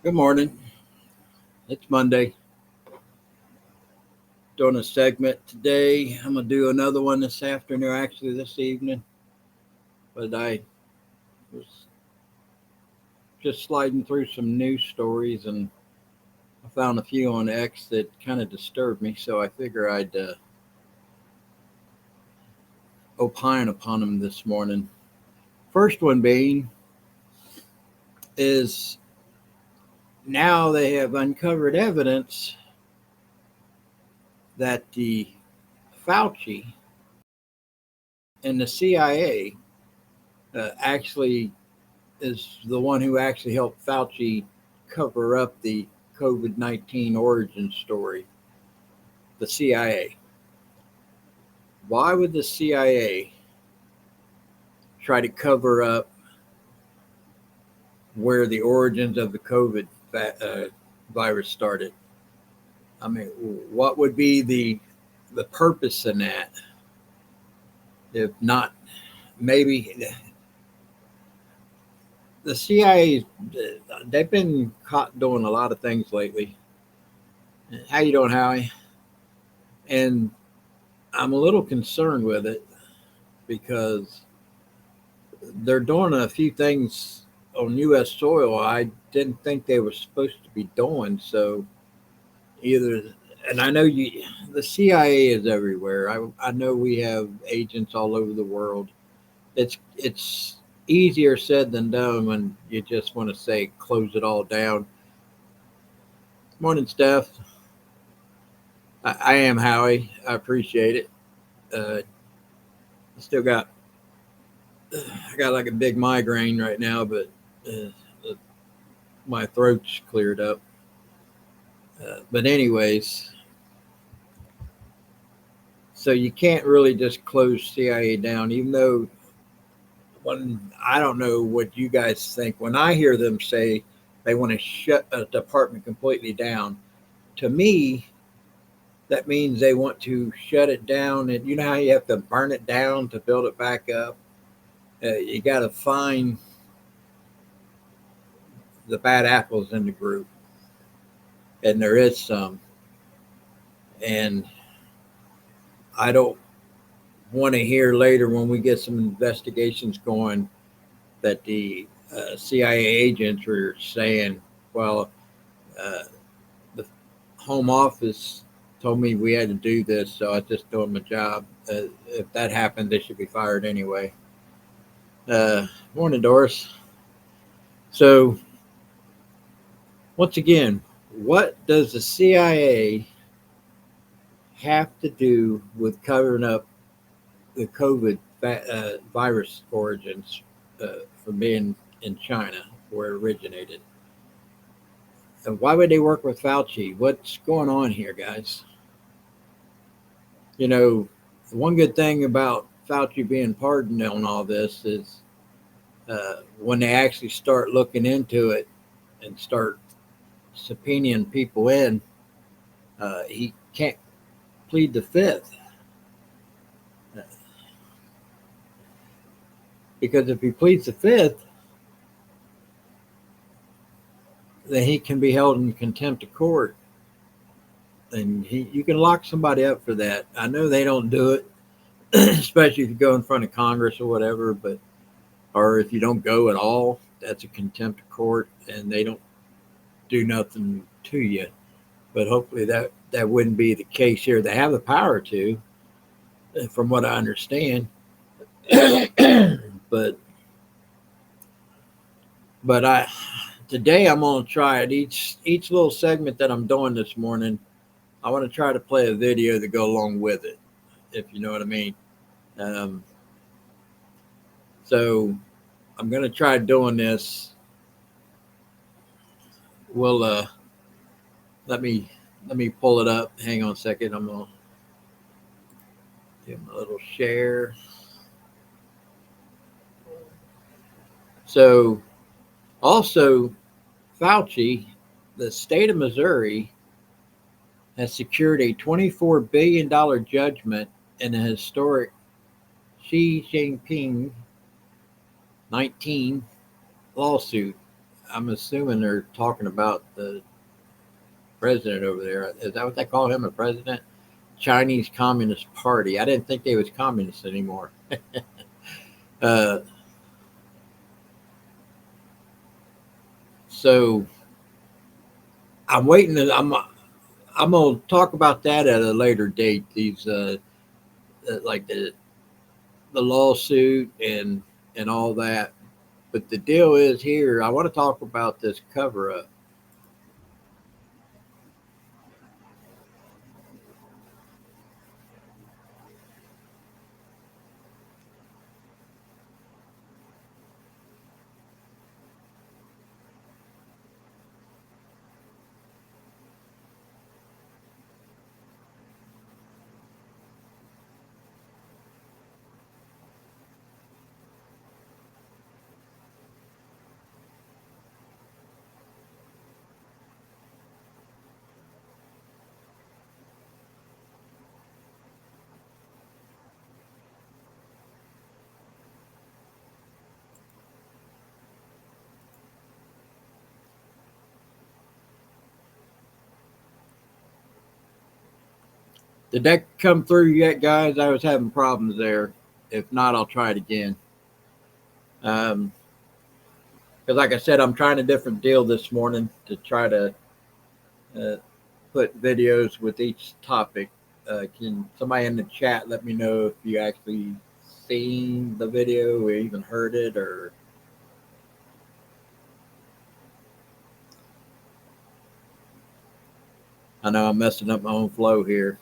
Good morning. It's Monday. Doing a segment today. I'm going to do another one this afternoon, actually, this evening. But I was just sliding through some news stories and I found a few on X that kind of disturbed me. So I figure I'd opine upon them this morning. First one being is now they have uncovered evidence that the Fauci and the CIA actually is the one who actually helped Fauci cover up the COVID-19 origin story, the CIA. Why would the CIA try to cover up where the origins of the COVID virus started? I mean, what would be the purpose in that? If not, maybe the CIA, they've been caught doing a lot of things lately. How you doing, Howie? And I'm a little concerned with it because they're doing a few things on U.S. soil I didn't think they were supposed to be doing. So either, and I know the CIA is everywhere. I know we have agents all over the world. It's easier said than done when you just want to say close it all down. Morning, Steph. I am Howie. I appreciate it. Still got I got like a big migraine right now, but my throat's cleared up. But anyways, so you can't really just close CIA down, even though I don't know what you guys think. When I hear them say they want to shut a department completely down, to me, that means they want to shut it down. And you know how you have to burn it down to build it back up? You got to find the bad apples in the group. And there is some. And I don't want to hear later when we get some investigations going that the CIA agents were saying, well, the Home Office told me we had to do this, so I was just doing my job. If that happened, they should be fired anyway. Morning, Doris. So, once again, what does the CIA have to do with covering up the COVID virus origins from being in China, where it originated? And why would they work with Fauci? What's going on here, guys? You know, the one good thing about Fauci being pardoned on all this is when they actually start looking into it and start subpoenaing people in, he can't plead the fifth. Because if he pleads the fifth, then he can be held in contempt of court. And you can lock somebody up for that. I know they don't do it, especially if you go in front of Congress or whatever, or if you don't go at all, that's a contempt of court and they don't do nothing to you. But hopefully that wouldn't be the case here. They have the power to, from what I understand. but today I'm going to try it. Each little segment that I'm doing this morning, I want to try to play a video to go along with it, if you know what I mean. So I'm going to try doing this. Well, let me pull it up. Hang on a second. I'm going to give them a little share. So also, Fauci, the state of Missouri, has secured a $24 billion judgment in a historic Xi Jinping 19 lawsuit. I'm assuming they're talking about the president over there. Is that what they call him, a president? Chinese Communist Party. I didn't think they was communists anymore. uh, so I'm waiting. I'm gonna talk about that at a later date. These like the lawsuit and all that. But the deal is here. I want to talk about this cover up. Did that come through yet, guys? I was having problems there. If not, I'll try it again. Because, like I said, I'm trying a different deal this morning to try to uh, put videos with each topic. Can somebody in the chat let me know if you actually seen the video or even heard it? Or I know I'm messing up my own flow here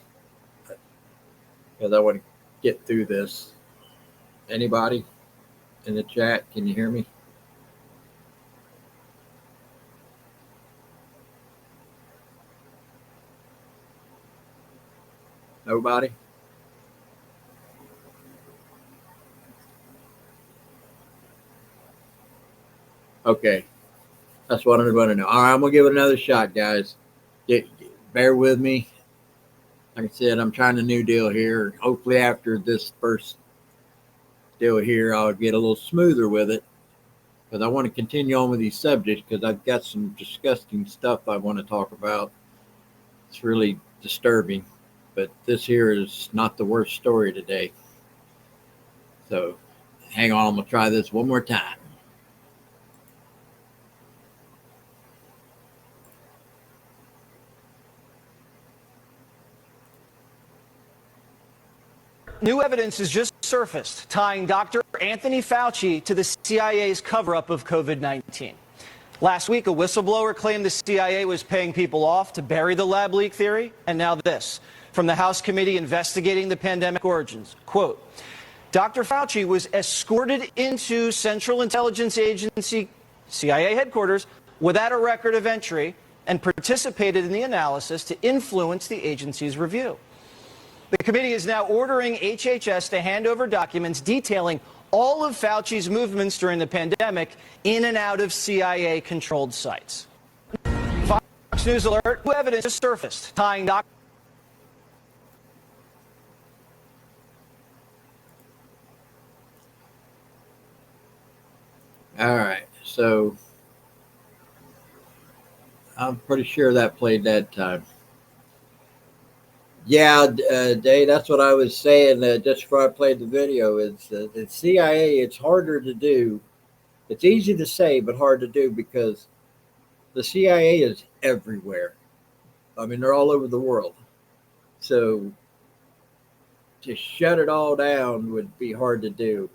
because I want to get through this. Anybody in the chat? Can you hear me? Nobody? Okay. That's what I'm going to know. All right, I'm going to give it another shot, guys. Bear with me. Like I said, I'm trying a new deal here. Hopefully, after this first deal here, I'll get a little smoother with it because I want to continue on with these subjects because I've got some disgusting stuff I want to talk about. It's really disturbing, but this here is not the worst story today. So hang on, I'm going to try this one more time. New evidence has just surfaced tying Dr. Anthony Fauci to the CIA's cover-up of COVID-19. Last week, a whistleblower claimed the CIA was paying people off to bury the lab leak theory. And now this, from the House committee investigating the pandemic origins. Quote, Dr. Fauci was escorted into Central Intelligence Agency, CIA headquarters, without a record of entry and participated in the analysis to influence the agency's review. The committee is now ordering HHS to hand over documents detailing all of Fauci's movements during the pandemic in and out of CIA-controlled sites. Fox News alert, new evidence has surfaced tying Dr. All right, so I'm pretty sure that played that time. Yeah, Dave, that's what I was saying just before I played the video. Is the CIA? It's harder to do. It's easy to say, but hard to do because the CIA is everywhere. I mean, they're all over the world. So to shut it all down would be hard to do.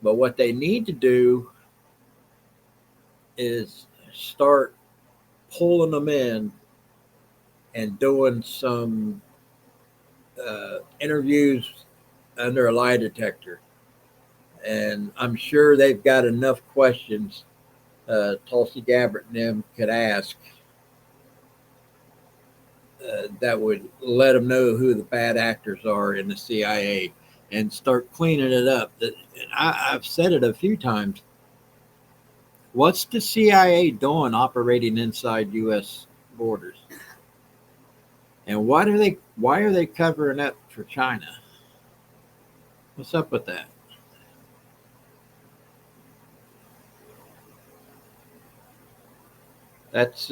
But what they need to do is start pulling them in and doing some interviews under a lie detector. And I'm sure they've got enough questions Tulsi Gabbard and them could ask that would let them know who the bad actors are in the CIA and start cleaning it up. I've said it a few times. What's the CIA doing operating inside U.S. borders? And why are they covering up for China? What's up with that? That's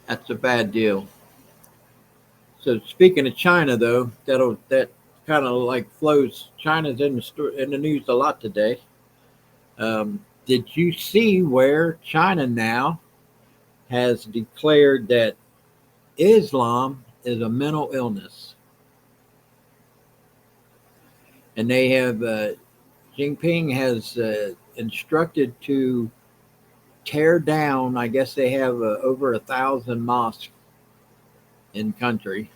that's a bad deal. So speaking of China, though, that kind of like flows. China's in the news a lot today. Did you see where China now has declared that Islam is a mental illness, and they have Jinping has instructed to tear down. I guess they have over 1,000 mosques in country.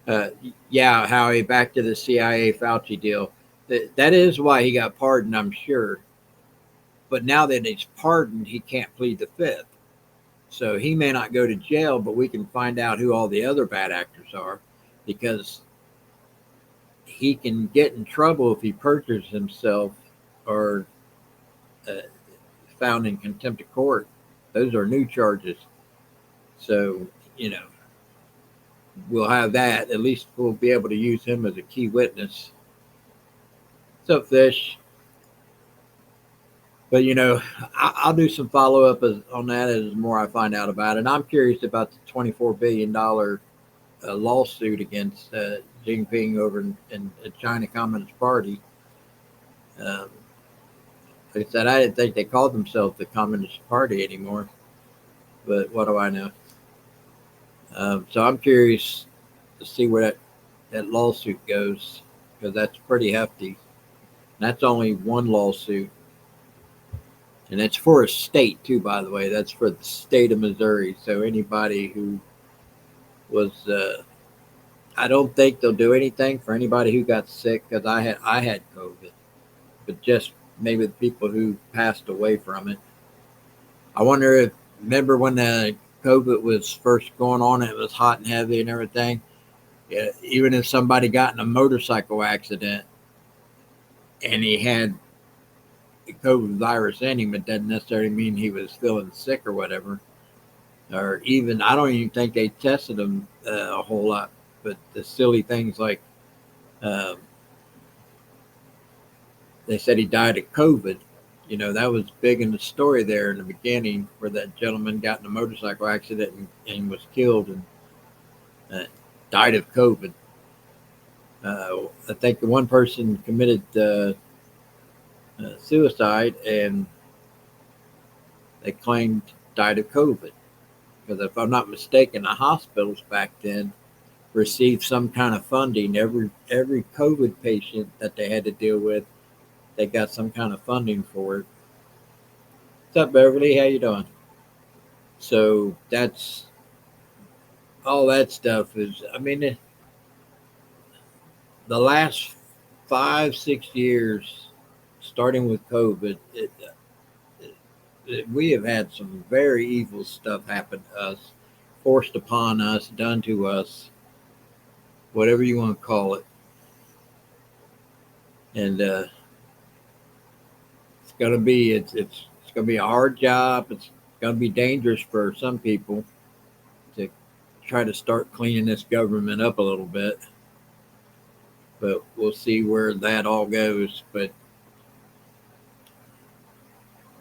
Uh, yeah, Howie, back to the CIA Fauci deal. That is why he got pardoned, I'm sure. But now that he's pardoned, he can't plead the fifth. So he may not go to jail, but we can find out who all the other bad actors are, because he can get in trouble if he perjures himself or uh, found in contempt of court. Those are new charges. So, you know, we'll have that. At least we'll be able to use him as a key witness. What's up, Fish? But, you know, I'll do some follow up on that as more I find out about it. And I'm curious about the $24 billion lawsuit against Jinping over in the China Communist Party. Um, like I said, I didn't think they called themselves the Communist Party anymore, but what do I know? So I'm curious to see where that lawsuit goes, because that's pretty hefty. And that's only one lawsuit, and it's for a state too, by the way. That's for the state of Missouri. So anybody who was, I don't think they'll do anything for anybody who got sick, because I had COVID, but just maybe the people who passed away from it. I wonder if, remember when the COVID was first going on, it was hot and heavy and everything. Yeah, even if somebody got in a motorcycle accident and he had the COVID virus in him, it doesn't necessarily mean he was feeling sick or whatever. Or even, I don't even think they tested him a whole lot. But the silly things like uh, they said he died of COVID. You know, that was big in the story there in the beginning, where that gentleman got in a motorcycle accident and was killed and uh, died of COVID. I think the one person committed suicide, and they claimed died of COVID. Because if I'm not mistaken, the hospitals back then received some kind of funding. Every COVID patient that they had to deal with, they got some kind of funding for it. What's up, Beverly? How you doing? So that's all that stuff is. I mean, the last 5 6 years, starting with COVID, we have had some very evil stuff happen to us, forced upon us, done to us, whatever you want to call it. And it's gonna be a hard job. It's gonna be dangerous for some people to try to start cleaning this government up a little bit. But we'll see where that all goes. But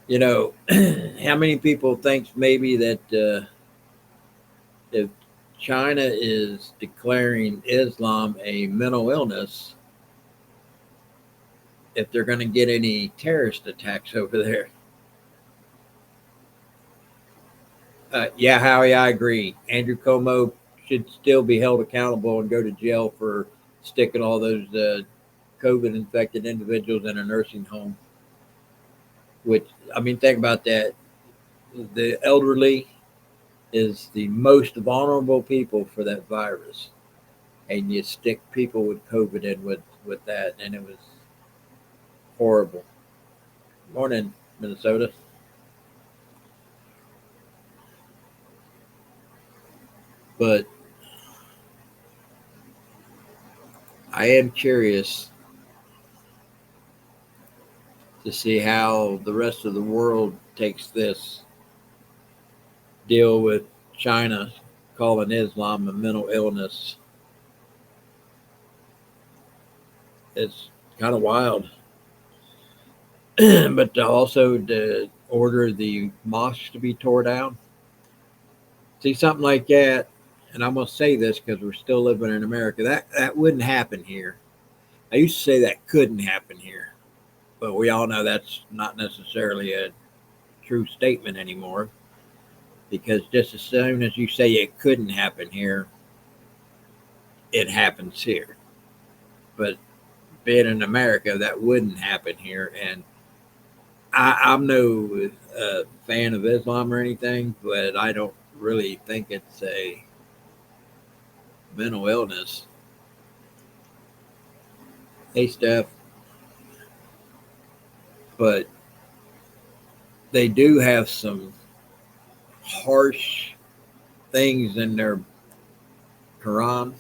you know, how many people thinks maybe that if China is declaring Islam a mental illness, if they're going to get any terrorist attacks over there? Yeah, Howie, I agree. Andrew Cuomo should still be held accountable and go to jail for sticking all those COVID infected individuals in a nursing home. Which, I mean, think about that. The elderly is the most vulnerable people for that virus. And you stick people with COVID in with that, and it was horrible. Morning, Minnesota. But I am curious to see how the rest of the world takes this deal with China calling Islam a mental illness. It's kind of wild. but also to order the mosques to be tore down. See, something like that, and I'm going to say this because we're still living in America, that wouldn't happen here. I used to say that couldn't happen here, but we all know that's not necessarily a true statement anymore, because just as soon as you say it couldn't happen here, it happens here. But being in America, that wouldn't happen here. And I'm no fan of Islam or anything, but I don't really think it's a mental illness. Hey, Steph, but they do have some harsh things in their Quran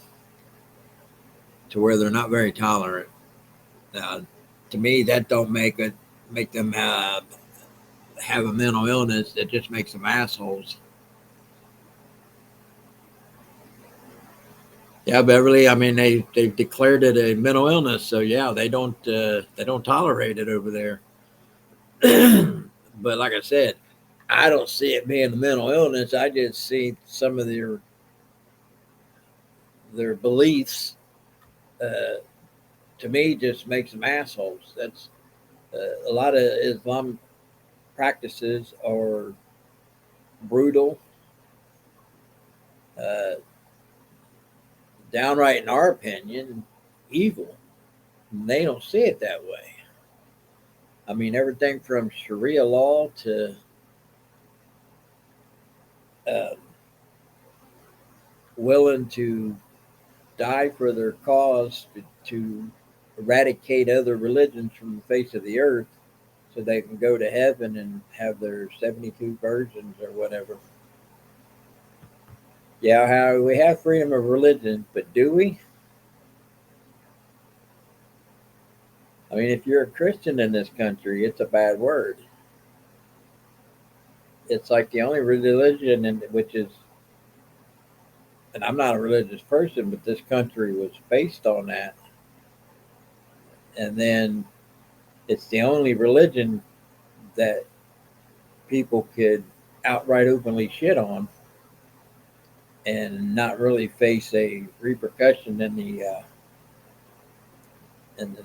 to where they're not very tolerant. Uh, to me, that don't make them have a mental illness. It just makes them assholes. Yeah, Beverly. I mean, they've declared it a mental illness, so yeah, they don't tolerate it over there. But like I said, I don't see it being a mental illness. I just see some of their beliefs. Uh, to me, just makes them assholes. That's a lot of Islam practices are brutal, uh, downright, in our opinion, evil. And they don't see it that way. I mean, everything from Sharia law to uh, willing to die for their cause to eradicate other religions from the face of the earth so they can go to heaven and have their 72 virgins or whatever. Yeah, how we have freedom of religion, but do we? I mean, if you're a Christian in this country, it's a bad word. It's like the only religion which is, and I'm not a religious person, but this country was based on that. And then it's the only religion that people could outright openly shit on and not really face a repercussion in the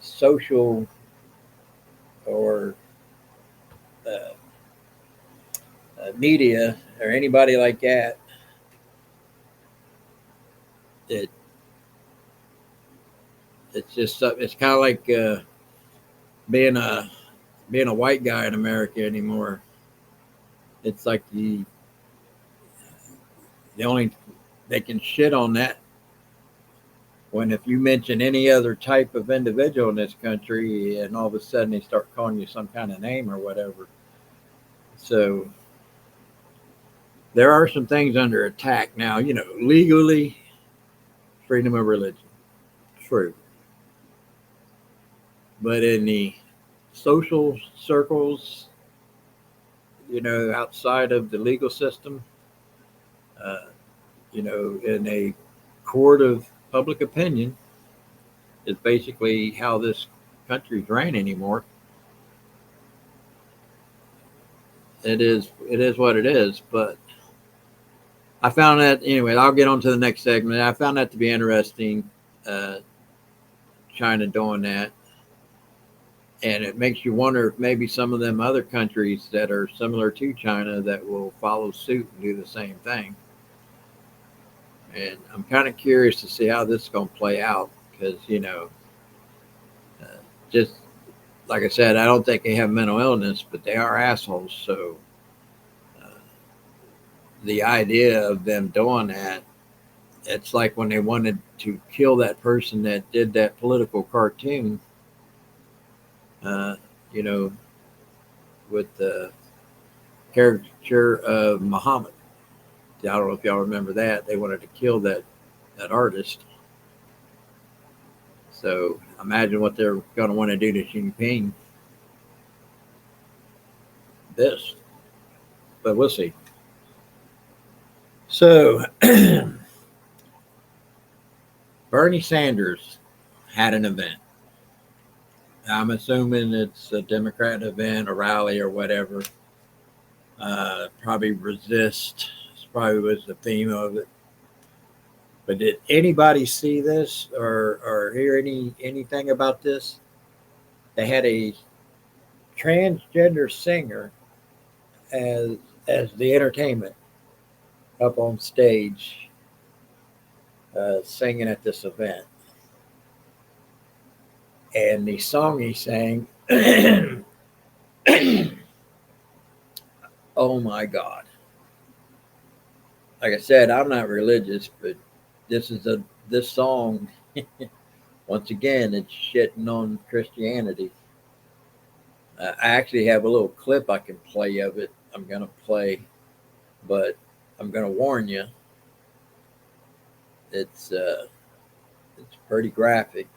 social or uh, media or anybody like that. It it's just it's kind of like being a being a white guy in America anymore. It's like the only they can shit on that when if you mention any other type of individual in this country and all of a sudden they start calling you some kind of name or whatever. So there are some things under attack now. You know, legally, freedom of religion, true, but in the social circles, you know, outside of the legal system, uh, you know, in a court of public opinion, is basically how this country's ran anymore. It is what it is. But I found that anyway. I'll get on to the next segment. I found that to be interesting. Uh, China doing that, and it makes you wonder if maybe some of them other countries that are similar to China that will follow suit and do the same thing. And I'm kind of curious to see how this is going to play out because you know, uh, just like I said, I don't think they have mental illness, but they are assholes. So uh, the idea of them doing that, it's like when they wanted to kill that person that did that political cartoon, uh, you know, with the caricature of Muhammad. I don't know if y'all remember that. They wanted to kill that artist. So imagine what they're going to want to do to Xi Jinping. This, but we'll see. So Bernie Sanders had an event. I'm assuming it's a Democrat event, a rally, or whatever. Probably resist. Probably was the theme of it. But did anybody see this or hear anything about this? They had a transgender singer as the entertainment up on stage singing at this event, and the song he sang, oh my God! Like I said, I'm not religious, but this song. Once again, it's shitting on Christianity. I actually have a little clip I can play of it. I'm gonna play, but I'm gonna warn you. It's uh, it's pretty graphic,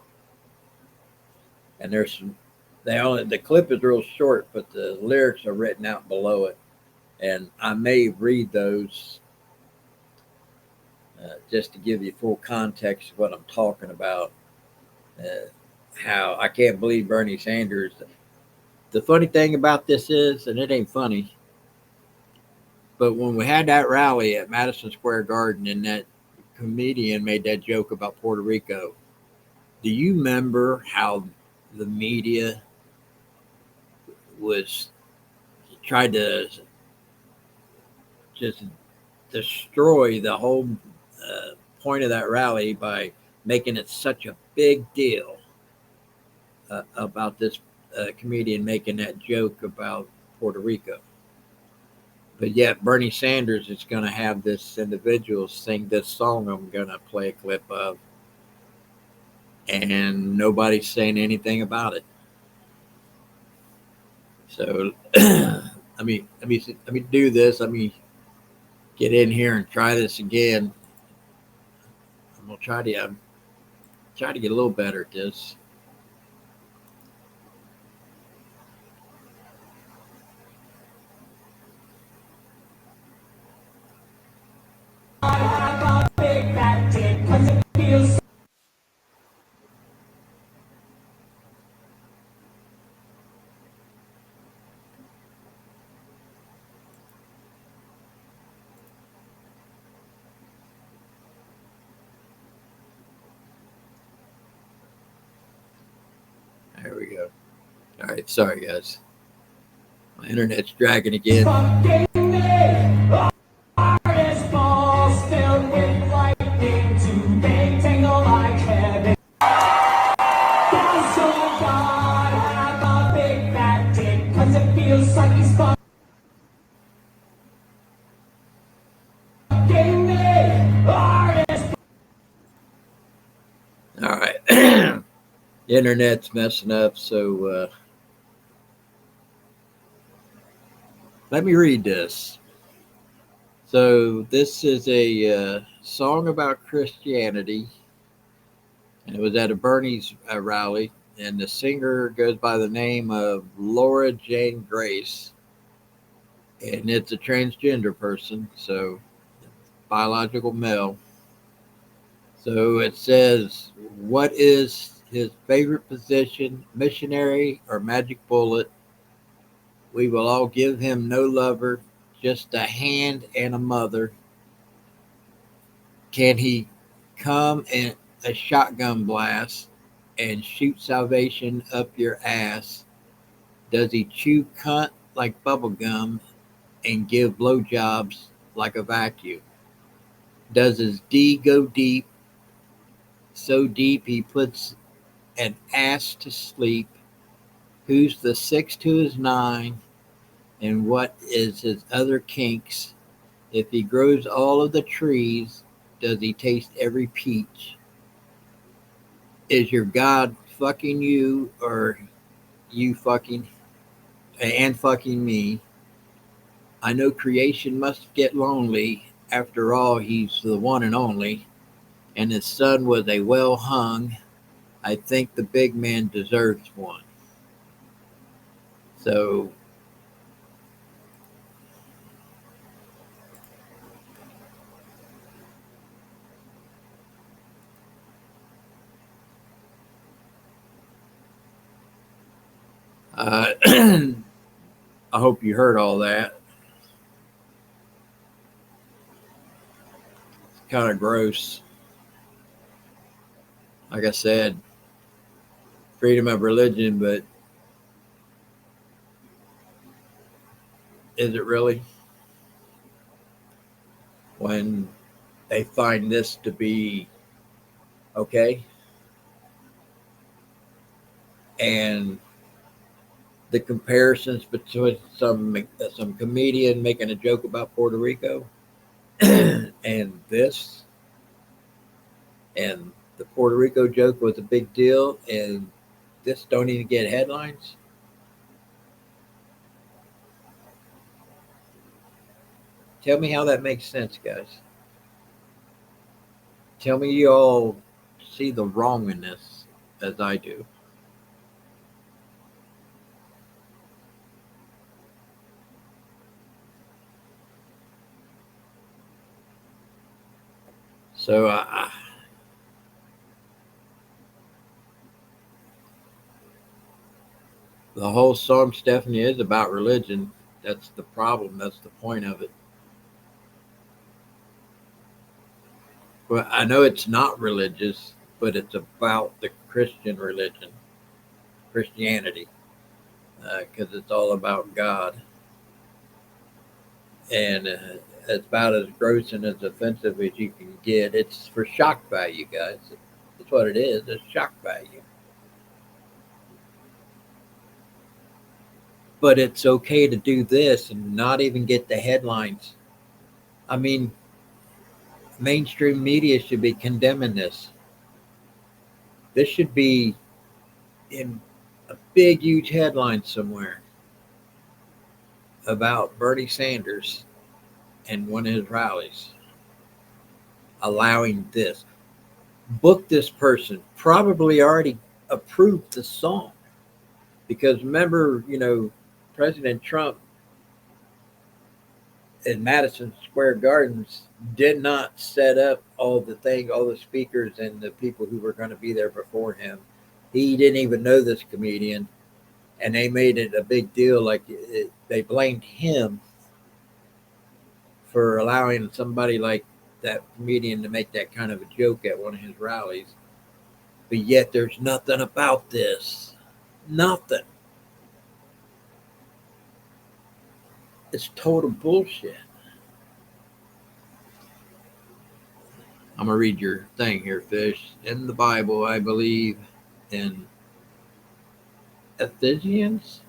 and there's some. The clip is real short, but the lyrics are written out below it, and I may read those just to give you full context of what I'm talking about. Uh, how I can't believe Bernie Sanders. The funny thing about this is, and it ain't funny, but when we had that rally at Madison Square Garden and that comedian made that joke about Puerto Rico, do you remember how the media was tried to just destroy the whole point of that rally by making it such a big deal about this comedian making that joke about Puerto Rico? But yet Bernie Sanders is going to have this individual sing this song I'm going to play a clip of, and nobody's saying anything about it. So let me do this. Let me get in here and try this again. I'm gonna try to get a little better at this. There we go. All right, sorry guys. My internet's dragging again. All right. The internet's messing up, so let me read this. So this is a song about Christianity, and it was at a Bernie's rally, and the singer goes by the name of Laura Jane Grace, and it's a transgender person, so biological male. So it says, what is his favorite position, missionary or magic bullet? We will all give him no lover, just a hand and a mother. Can he come in a shotgun blast and shoot salvation up your ass? Does he chew cunt like bubble gum and give blowjobs like a vacuum? Does his D go deep, so deep he puts an ass to sleep? Who's the six to his nine? And what is his other kinks? If he grows all of the trees, does he taste every peach? Is your God fucking you or you fucking and fucking me? I know creation must get lonely. After all, he's the one and only, and his son was a well hung. I think the big man deserves one. So I hope you heard all that. It's kind of gross. Like I said, freedom of religion, but is it really? When they find this to be okay, and the comparisons between some comedian making a joke about Puerto Rico and this, and the Puerto Rico joke was a big deal, and this don't even get headlines. Tell me how that makes sense, guys. Tell me you all see the wrong in this as I do. So the whole song, Stephanie, is about religion. That's the problem. That's the point of it. Well, I know it's not religious, but it's about the Christian religion, Christianity, because it's all about God. And it's about as gross and as offensive as you can get. It's for shock value, guys. That's what it is. It's shock value. But it's okay to do this and not even get the headlines. I mean, mainstream media should be condemning this. This should be in a big, huge headline somewhere about Bernie Sanders and one of his rallies allowing this. Book this person. Probably already approved the song. Because remember, President Trump in Madison Square Gardens did not set up all the speakers and the people who were going to be there before him. He didn't even know this comedian, and they made it a big deal. They blamed him for allowing somebody like that comedian to make that kind of a joke at one of his rallies. But yet there's nothing about this. Nothing. It's total bullshit. I'm going to read your thing here, Fish. In the Bible, I believe in Ephesians.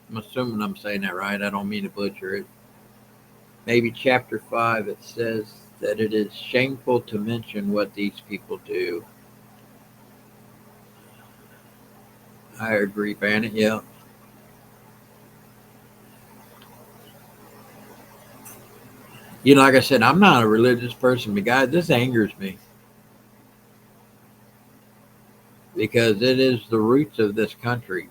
I'm assuming I'm saying that right. I don't mean to butcher it. Maybe chapter 5, it says that it is shameful to mention what these people do. I agree, Bannon. Yeah. Like I said, I'm not a religious person, but guys, this angers me because it is the roots of this country.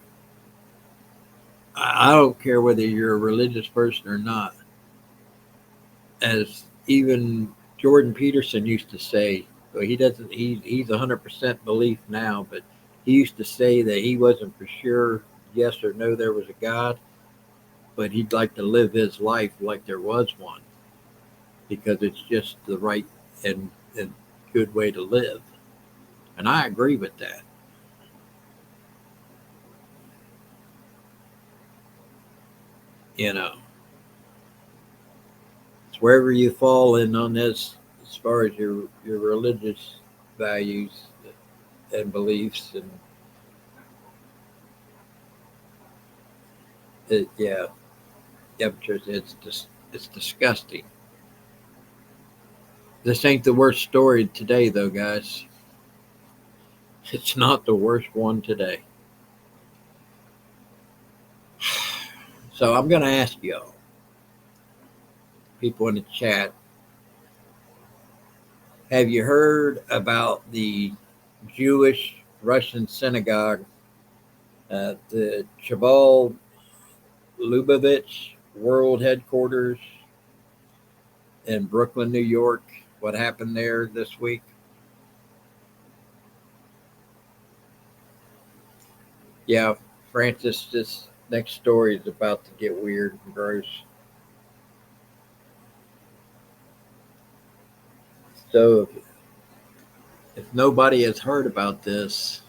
I don't care whether you're a religious person or not. As even Jordan Peterson used to say, well, he doesn't. He's 100% belief now, but he used to say that he wasn't for sure, yes or no, there was a God, but he'd like to live his life like there was one because it's just the right and good way to live. And I agree with that. It's wherever you fall in on this as far as your religious values and beliefs, and yeah, because it's disgusting. This ain't the worst story today, though, guys. It's not the worst one today. So I'm going to ask y'all, people in the chat, have you heard about the Jewish Russian synagogue, the Chaval Lubavitch World Headquarters in Brooklyn, New York? What happened there this week? Yeah. Francis, this next story is about to get weird and gross. So, if nobody has heard about this,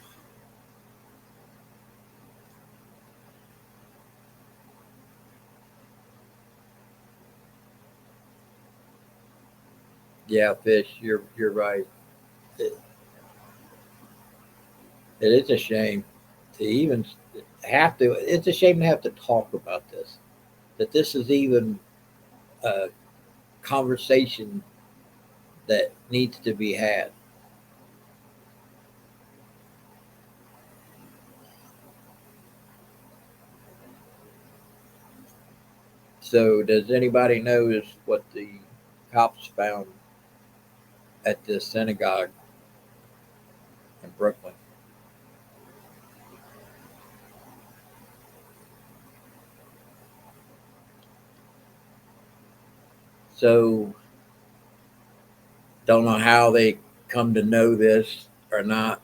yeah, Fish, you're right. It, it is a shame to even have to. It's a shame to have to talk about this. That this is even a conversation that needs to be had. So, does anybody know what the cops found at this synagogue in Brooklyn? So, don't know how they come to know this or not,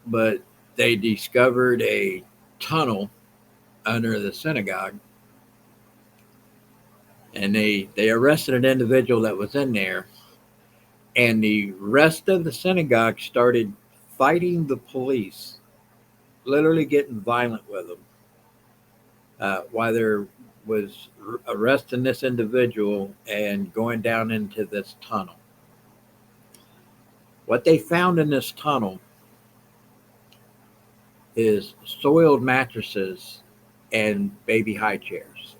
but they discovered a tunnel under the synagogue, and they arrested an individual that was in there, and the rest of the synagogue started fighting the police, literally getting violent with them, while there was arresting this individual and going down into this tunnel. What they found in this tunnel is soiled mattresses and baby high chairs.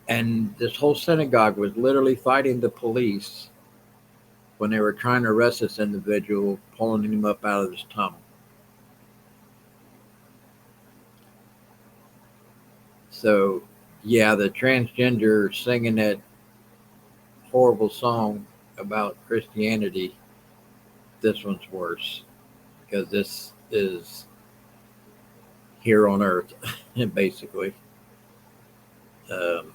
And this whole synagogue was literally fighting the police when they were trying to arrest this individual, pulling him up out of this tunnel. So, yeah, the transgender singing that horrible song about Christianity, this one's worse because this is here on earth, basically. Um,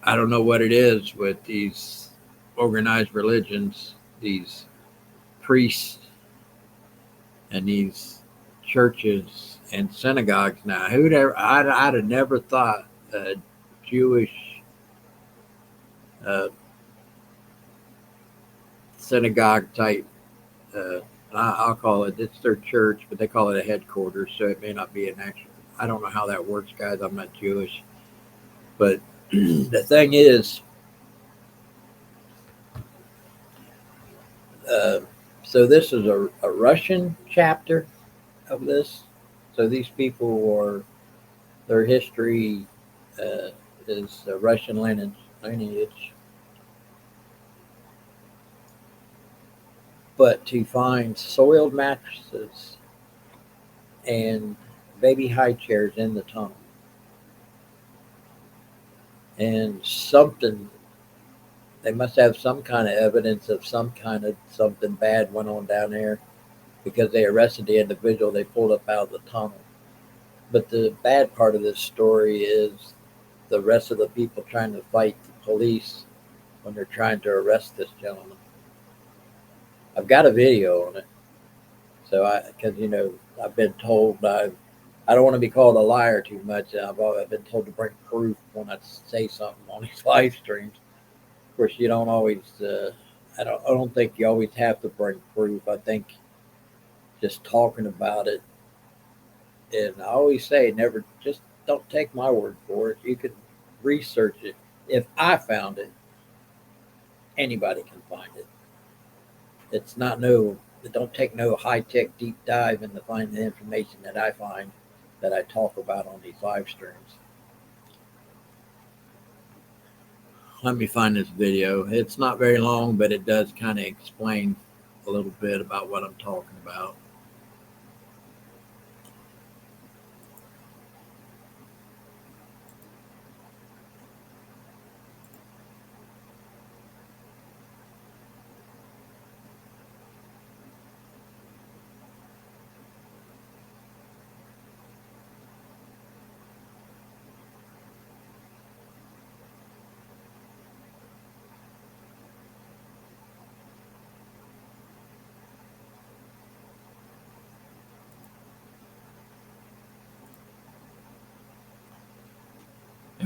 I don't know what it is with these organized religions, these priests, and these churches and synagogues now. I'd have never thought a Jewish uh, synagogue type, uh, I'll call it, it's their church, but they call it a headquarters, so it may not be an actual, I don't know how that works, guys. I'm not Jewish. But the thing is, uh, so this is a Russian chapter of this. So these people are, their history uh, is Russian lineage. But to find soiled mattresses and baby high chairs in the tunnel, and something, they must have some kind of evidence of some kind of something bad went on down there because they arrested the individual they pulled up out of the tunnel. But the bad part of this story is the rest of the people trying to fight the police when they're trying to arrest this gentleman. I've got a video on it. So because I've been told I don't want to be called a liar too much. I've been told to bring proof when I say something on these live streams. Of course, you don't always. I don't think you always have to bring proof. I think just talking about it, and I always say, never just don't take my word for it. You can research it. If I found it, anybody can find it. It's not no. Don't take no high tech deep dive into finding the information that I find that I talk about on these live streams. Let me find this video. It's not very long, but it does kind of explain a little bit about what I'm talking about.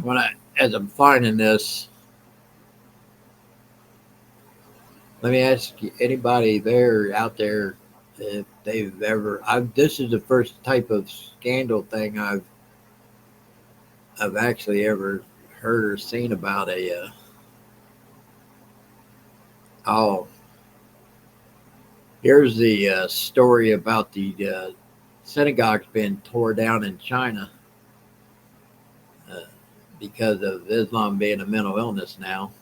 And as I'm finding this, let me ask you, anybody out there, if they've ever, this is the first type of scandal thing I've actually ever heard or seen about oh, here's the story about the synagogues being tore down in China uh, because of Islam being a mental illness now.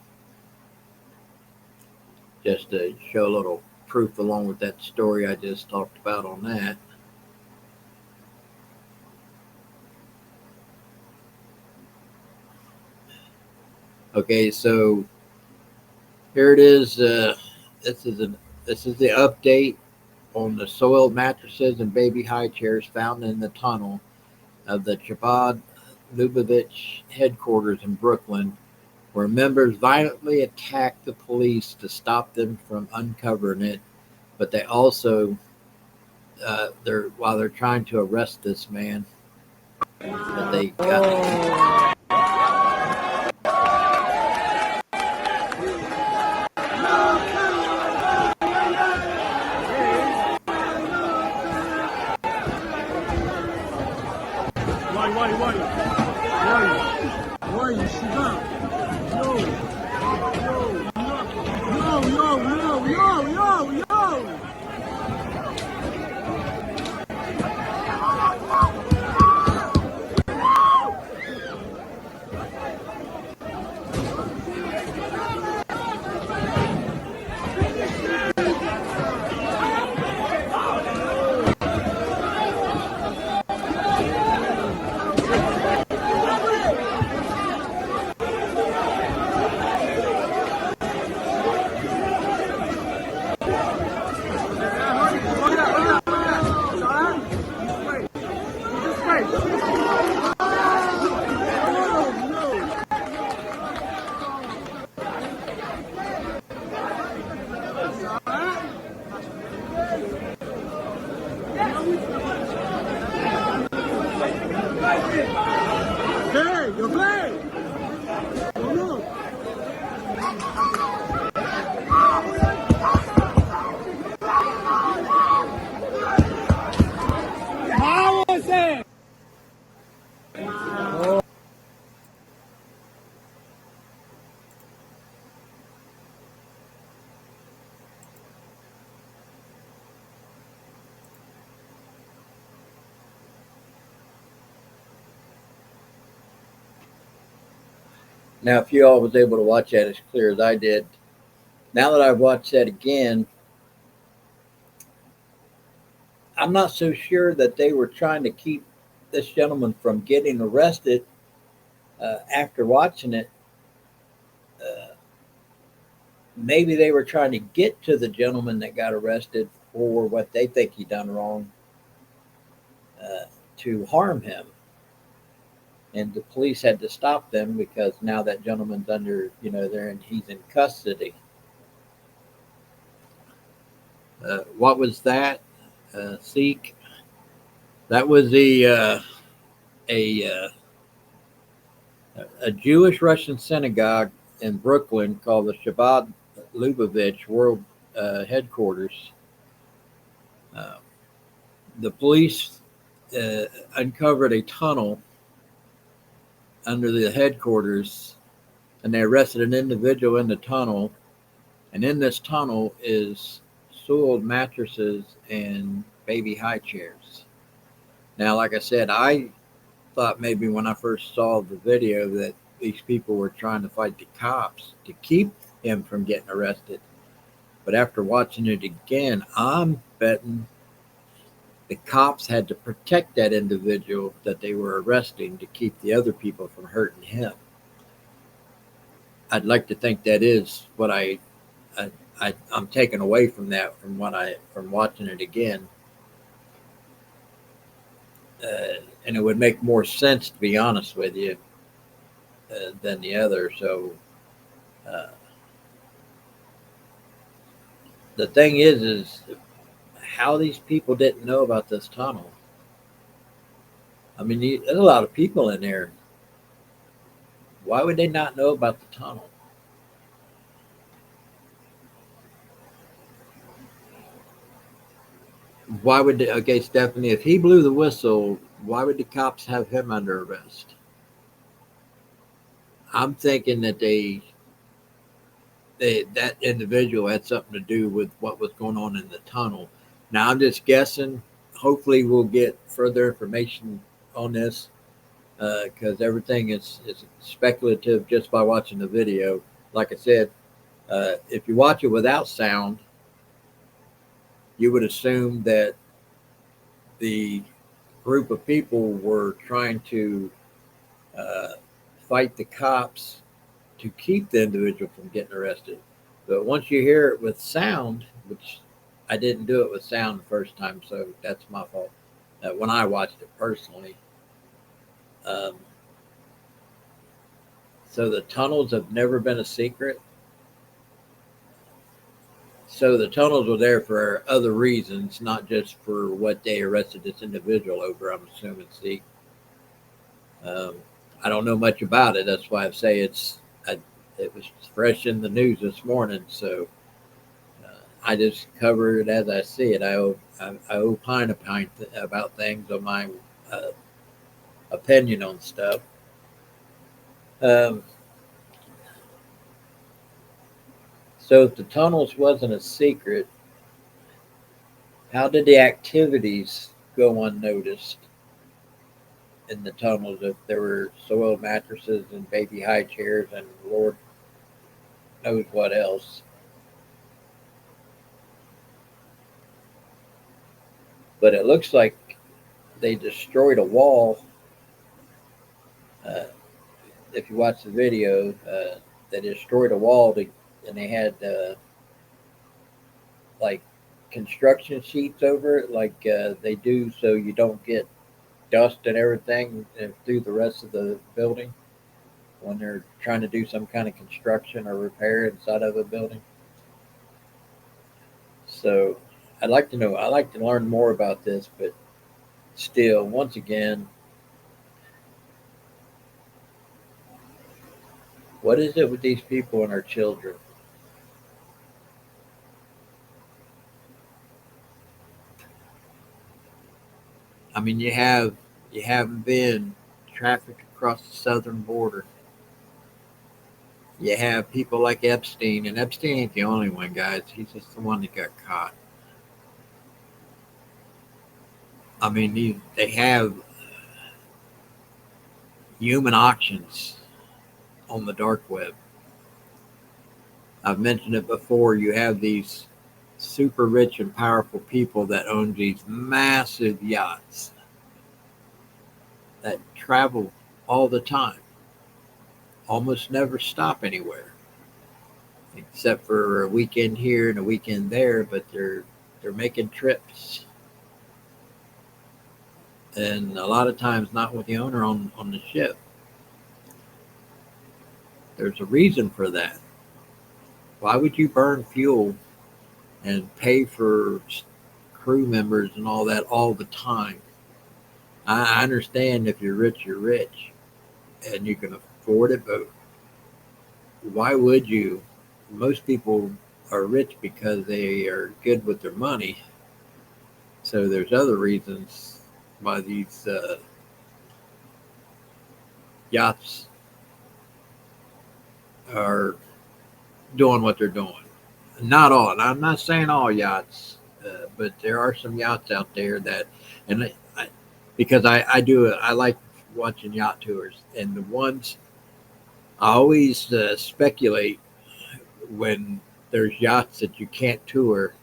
Just to show a little proof along with that story I just talked about on that. Okay, so here it is. This is the update on the soiled mattresses and baby high chairs found in the tunnel of the Chabad Lubavitch headquarters in Brooklyn, where members violently attacked the police to stop them from uncovering it. But they also, while they're trying to arrest this man, that they got. Now, if you all was able to watch that as clear as I did, now that I've watched that again, I'm not so sure that they were trying to keep this gentleman from getting arrested. After watching it, uh, maybe they were trying to get to the gentleman that got arrested for what they think he done wrong, uh, to harm him. And the police had to stop them because now that gentleman's under, he's in custody. What was that? Seek. That was a Jewish Russian synagogue in Brooklyn called the Chabad Lubavitch World Headquarters. The police uncovered a tunnel under the headquarters, and they arrested an individual in the tunnel. And in this tunnel is soiled mattresses and baby high chairs. Now, like I said, I thought maybe when I first saw the video that these people were trying to fight the cops to keep him from getting arrested. But after watching it again, I'm betting the cops had to protect that individual that they were arresting to keep the other people from hurting him. I'd like to think that is what I'm taking away from that from watching it again. And it would make more sense, to be honest with you, than the other. So the thing is how these people didn't know about this tunnel. I mean, there's a lot of people in there. Why would they not know about the tunnel? Why would they, okay, Stephanie, if he blew the whistle, why would the cops have him under arrest? I'm thinking that that individual had something to do with what was going on in the tunnel. Now I'm just guessing. Hopefully, we'll get further information on this because everything is speculative just by watching the video. Like I said, if you watch it without sound, you would assume that the group of people were trying to uh, fight the cops to keep the individual from getting arrested. But once you hear it with sound, which I didn't do it with sound the first time, so that's my fault. When I watched it personally, um, so the tunnels have never been a secret. So the tunnels were there for other reasons, not just for what they arrested this individual over. I'm assuming. See, um, I don't know much about it. That's why I say it was fresh in the news this morning. So I just cover it as I see it. I opine about things on my uh, opinion on stuff. Um, so if the tunnels wasn't a secret, how did the activities go unnoticed in the tunnels if there were soiled mattresses and baby high chairs and Lord knows what else? But it looks like they destroyed a wall. Uh, if you watch the video, they destroyed a wall and they had like construction sheets over it, like they do, so you don't get dust and everything through the rest of the building when they're trying to do some kind of construction or repair inside of a building. So I'd like to know. I'd like to learn more about this, but still, once again, what is it with these people and our children? I mean, you have been traffic across the southern border. You have people like Epstein, and Epstein ain't the only one, guys. He's just the one that got caught. I mean, they have human auctions on the dark web. I've mentioned it before. You have these super rich and powerful people that own these massive yachts that travel all the time, almost never stop anywhere except for a weekend here and a weekend there. But they're making trips, and a lot of times not with the owner on the ship. There's a reason for that. Why would you burn fuel and pay for crew members and all that all the time? I understand if you're rich and you can afford it, but why would you? Most people are rich because they are good with their money. So there's other reasons why these yachts are doing what they're doing. Not all, and I'm not saying all yachts, but there are some yachts out there that, and because I like watching yacht tours, and the ones I always speculate when there's yachts that you can't tour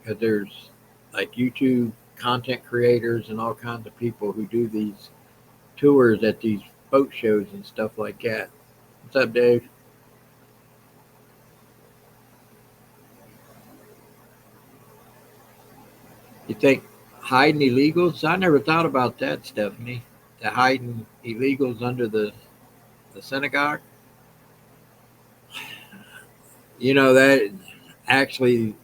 because there's like YouTube content creators and all kinds of people who do these tours at these boat shows and stuff like that. What's up, Dave? You think hiding illegals? I never thought about that, Stephanie. The hiding illegals under the synagogue. You know that actually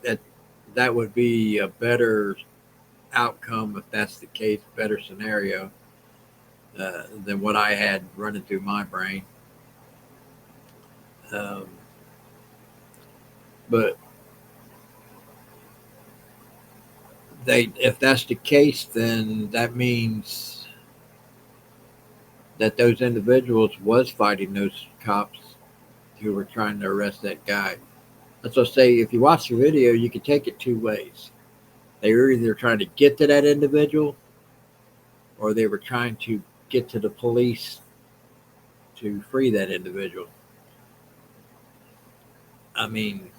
that would be a better outcome if that's the case, better scenario than what I had running through my brain. Um, but if that's the case, then that means that those individuals was fighting those cops who were trying to arrest that guy. That's what I say. If you watch the video, you can take it two ways. They were either trying to get to that individual, or they were trying to get to the police to free that individual. I mean,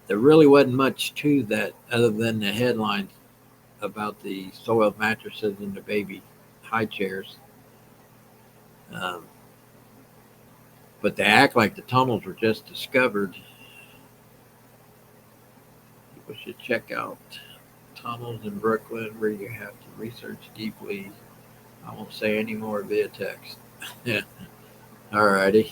there really wasn't much to that other than the headlines about the soiled mattresses and the baby high chairs. Um, but they act like the tunnels were just discovered. People should check out tunnels in Brooklyn where you have to research deeply. I won't say any more via text. Yeah. Alrighty.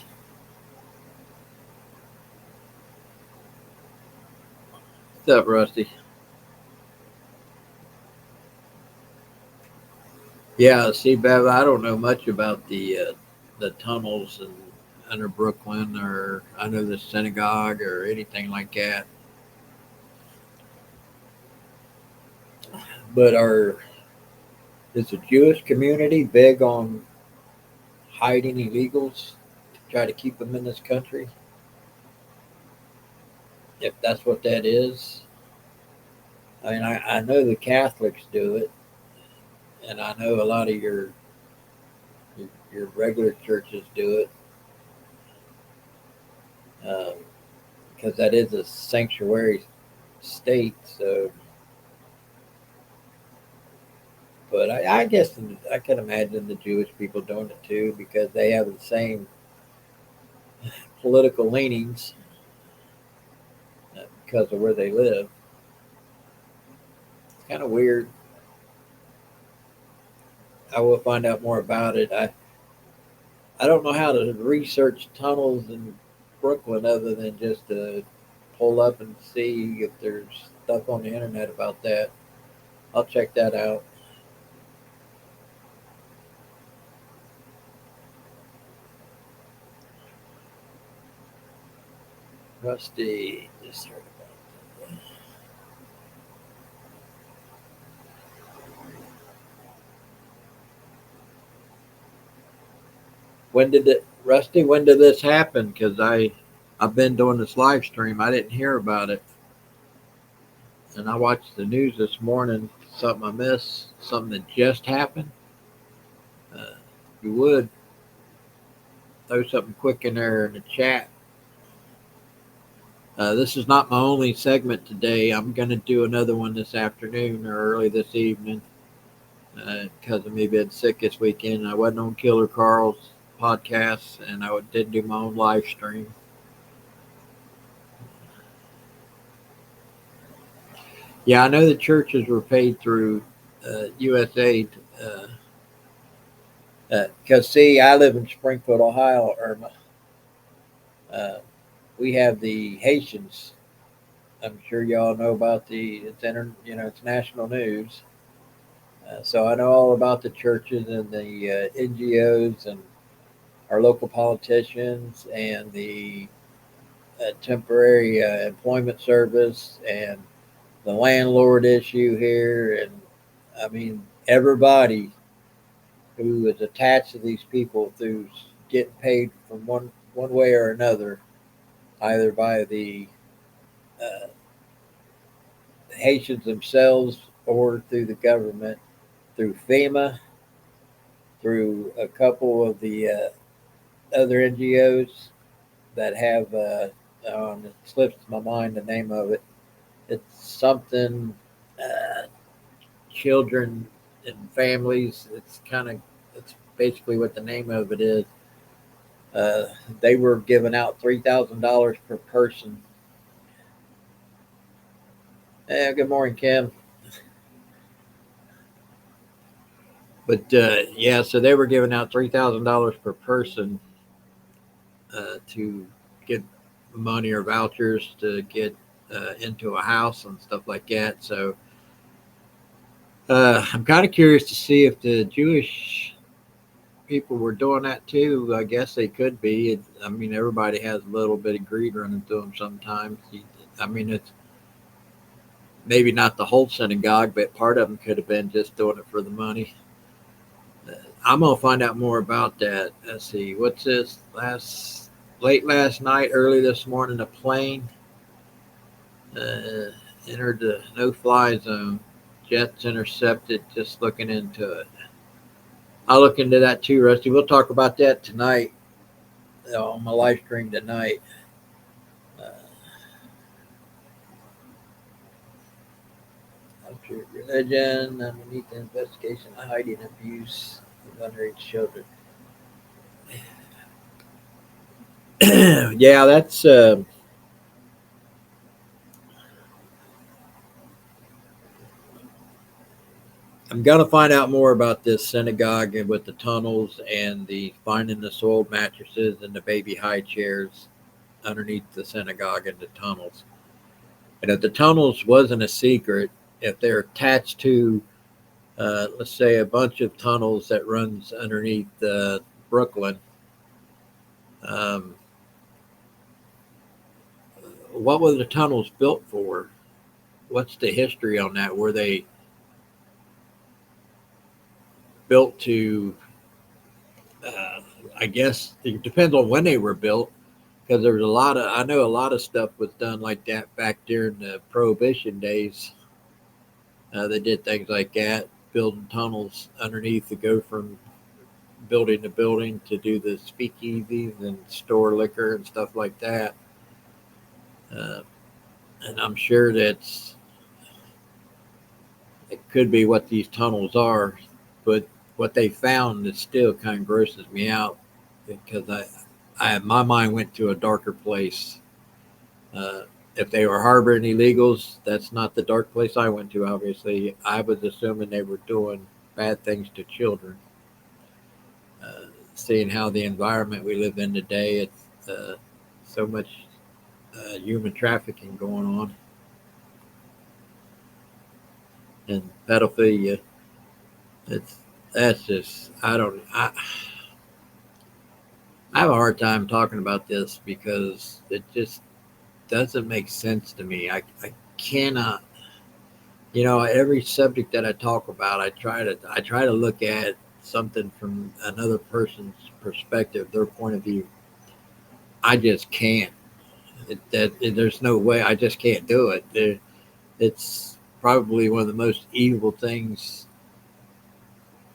What's up, Rusty? Yeah, see, Bev, I don't know much about the tunnels and under Brooklyn, or under the synagogue, or anything like that. But is the Jewish community big on hiding illegals to try to keep them in this country? If that's what that is, I mean, I know the Catholics do it, and I know a lot of your regular churches do it, because that is a sanctuary state. So, but I guess I can imagine the Jewish people doing it too, because they have the same political leanings because of where they live. It's kind of weird. I will find out more about it. I don't know how to research tunnels in Brooklyn other than just to pull up and see if there's stuff on the internet about that. I'll check that out. Rusty, just heard about that. Rusty? When did this happen? Because I've been doing this live stream. I didn't hear about it, and I watched the news this morning. Something I missed. Something that just happened. If you would throw something quick in there in the chat. This is not my only segment today. I'm going to do another one this afternoon or early this evening, because of me being sick this weekend. I wasn't on Killer Carl's podcast, and I did do my own live stream. Yeah, I know the churches were paid through USAID, because, see, I live in Springfield, Ohio, Irma. We have the Haitians. I'm sure y'all know about it's national news. So I know all about the churches and the NGOs and our local politicians and the temporary employment service and the landlord issue here. And I mean, everybody who is attached to these people through getting paid from one way or another, either by the Haitians themselves or through the government, through FEMA, through a couple of the other NGOs that have, it slips my mind the name of it. It's something, uh, children and families. It's basically what the name of it is. Uh, they were giving out $3,000 per person. Good morning, Kim. But yeah, so they were giving out $3,000 per person to get money or vouchers to get into a house and stuff like that. So I'm kind of curious to see if the Jewish people were doing that too, I guess they could be. I mean, everybody has a little bit of greed running through them sometimes. I mean, it's maybe not the whole synagogue, but part of them could have been just doing it for the money. I'm gonna find out more about that. Let's see, what's this? Late last night, early this morning, a plane uh, entered the no-fly zone. Jets intercepted. Just looking into it. I'll look into that too, Rusty. We'll talk about that tonight on my live stream tonight. Uh, Religion underneath the investigation, hiding abuse of underage children. Yeah, that's. I'm gonna find out more about this synagogue and with the tunnels and the finding the soiled mattresses and the baby high chairs underneath the synagogue and the tunnels. And if the tunnels wasn't a secret, if they're attached to, let's say, a bunch of tunnels that runs underneath Brooklyn, um, what were the tunnels built for? What's the history on that? Were they built to? I guess it depends on when they were built, because there was a lot of. I know a lot of stuff was done like that back during the Prohibition days. They did things like that, building tunnels underneath to go from building to building to do the speakeasies and store liquor and stuff like that. Uh, and I'm sure it could be what these tunnels are, but what they found is still kind of grosses me out because my mind went to a darker place. Uh, if they were harboring illegals, that's not the dark place I went to. Obviously, I was assuming they were doing bad things to children. Seeing how the environment we live in today, it's so much human trafficking going on and pedophilia. It's that's just I have a hard time talking about this because it just doesn't make sense to me. I cannot, every subject that I talk about, I try to look at something from another person's perspective, their point of view. I just can't. There's no way. I just can't do it. It's probably one of the most evil things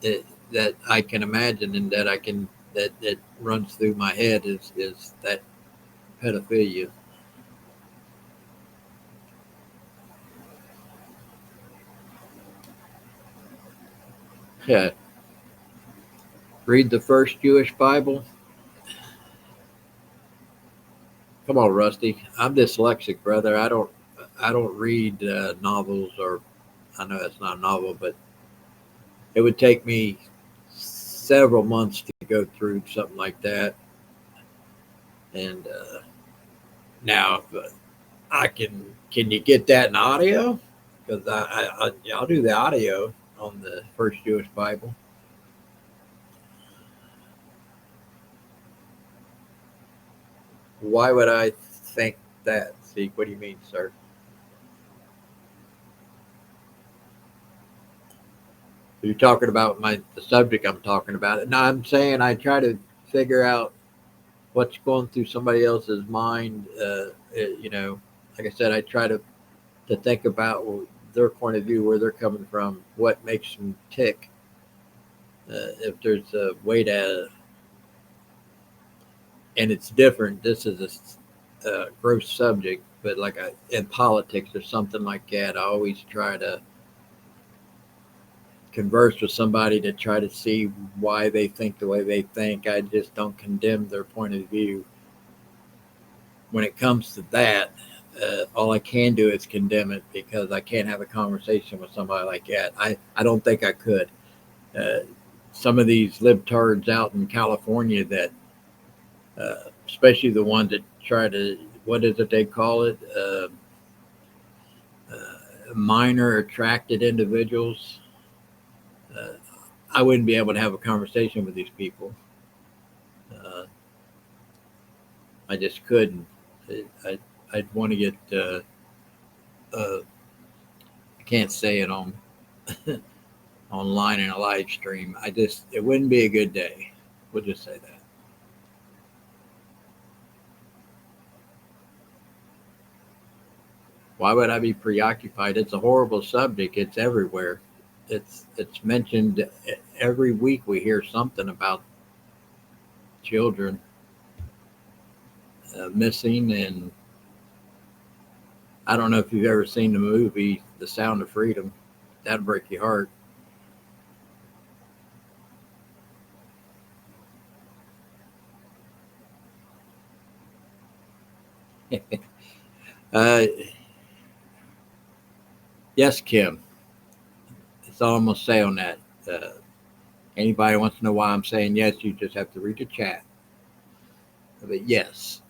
that, that I can imagine and that runs through my head is that pedophilia. Yeah. Read the first Jewish Bible. Come on, Rusty. I'm dyslexic, brother. I don't read novels, or I know that's not a novel, but it would take me several months to go through something like that. And now I can you get that in audio? Because I'll do the audio on the first Jewish Bible. Why would I think that? See, what do you mean, sir? You're talking about the subject I'm talking about. No, I'm saying I try to figure out what's going through somebody else's mind. Like I said, I try to think about their point of view, where they're coming from, what makes them tick. If there's a way to, and it's different. This is a gross subject, but in politics or something like that, I always try to converse with somebody to try to see why they think the way they think. I just don't condemn their point of view. When it comes to that, all I can do is condemn it because I can't have a conversation with somebody like that. I don't think I could. Uh, some of these libtards out in California that, especially the ones that try to, what is it they call it? Minor attracted individuals. Uh, I wouldn't be able to have a conversation with these people. Uh, I just couldn't. I'd want to get. I can't say it on online in a live stream. It wouldn't be a good day. We'll just say that. Why would I be preoccupied? It's a horrible subject. It's everywhere. It's mentioned every week. We hear something about children missing, and I don't know if you've ever seen the movie The Sound of Freedom. That'd break your heart. uh, yes, Kim. That's all I'm gonna say on that. Anybody wants to know why I'm saying yes, you just have to read the chat. But yes,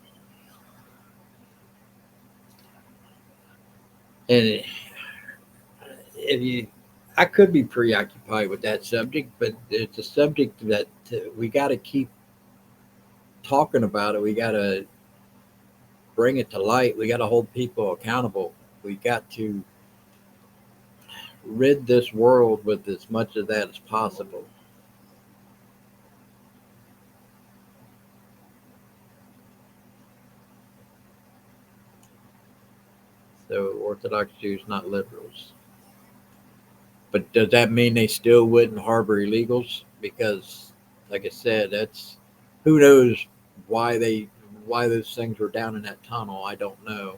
and if you, I could be preoccupied with that subject, but it's a subject that we got to keep talking about it. We got to bring it to light. We got to hold people accountable. We got to rid this world with as much of that as possible. So Orthodox Jews, not liberals. But does that mean they still wouldn't harbor illegals? Because, like I said, that's who knows why those things were down in that tunnel. I don't know.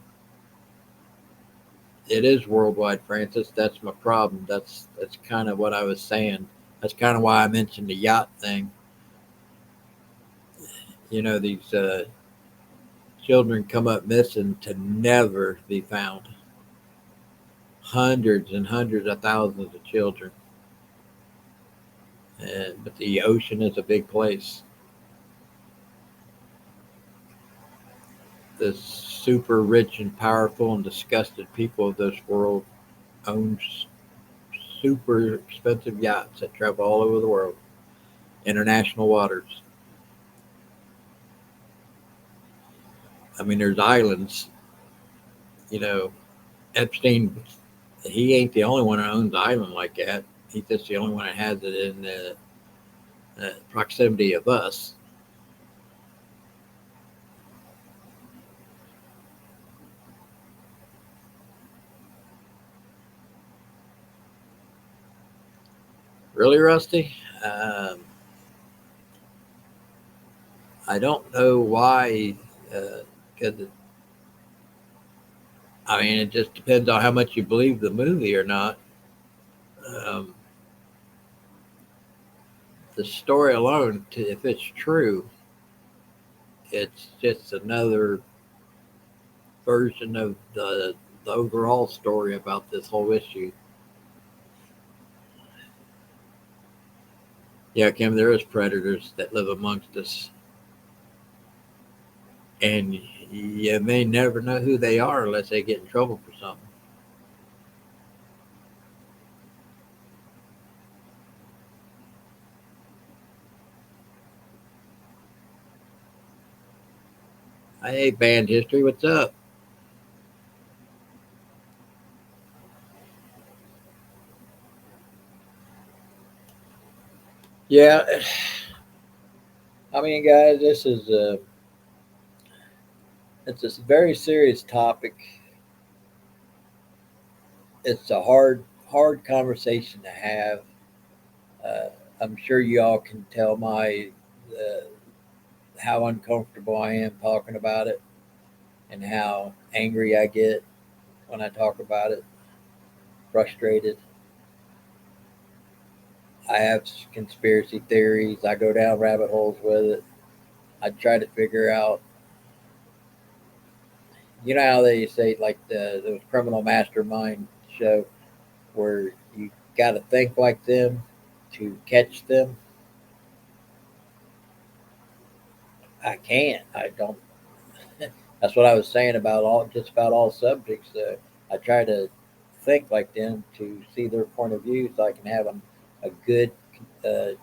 It is worldwide, Francis. That's my problem. That's kind of what I was saying. That's kind of why I mentioned the yacht thing. These children come up missing to never be found. Hundreds and hundreds of thousands of children. But the ocean is a big place. The super rich and powerful and disgusted people of this world own super expensive yachts that travel all over the world, international waters. I mean, there's islands. You know, Epstein, he ain't the only one that owns an island like that. He's just the only one that has it in proximity of us. Really, Rusty? I don't know why, because I mean, it just depends on how much you believe the movie or not. Um, the story alone, if it's true, it's just another version of the overall story about this whole issue. Yeah, Kim, there is predators that live amongst us, and you may never know who they are unless they get in trouble for something. Hey, band history, what's up? Yeah, I mean, guys, this is it's a very serious topic. It's a hard conversation to have. Uh, I'm sure you all can tell my uh, how uncomfortable I am talking about it and how angry I get when I talk about it, frustrated. I have conspiracy theories. I go down rabbit holes with it. I try to figure out, how they say, like those criminal mastermind show where you got to think like them to catch them. I can't. I don't. That's what I was saying about just about all subjects. I try to think like them to see their point of view, so I can have a good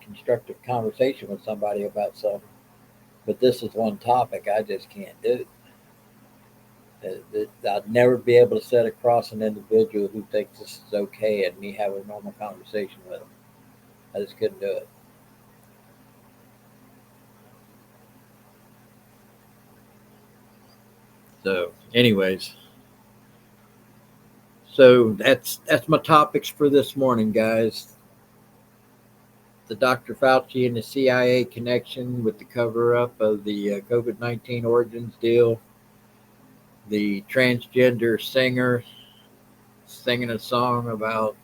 constructive conversation with somebody about something. But this is one topic I just can't do. I'd never be able to sit across an individual who thinks this is okay and me have a normal conversation with them. I just couldn't do it. So, anyways, so that's my topics for this morning, guys. The Dr. Fauci and the CIA connection with the cover up of the COVID-19 origins deal. The transgender singer singing a song about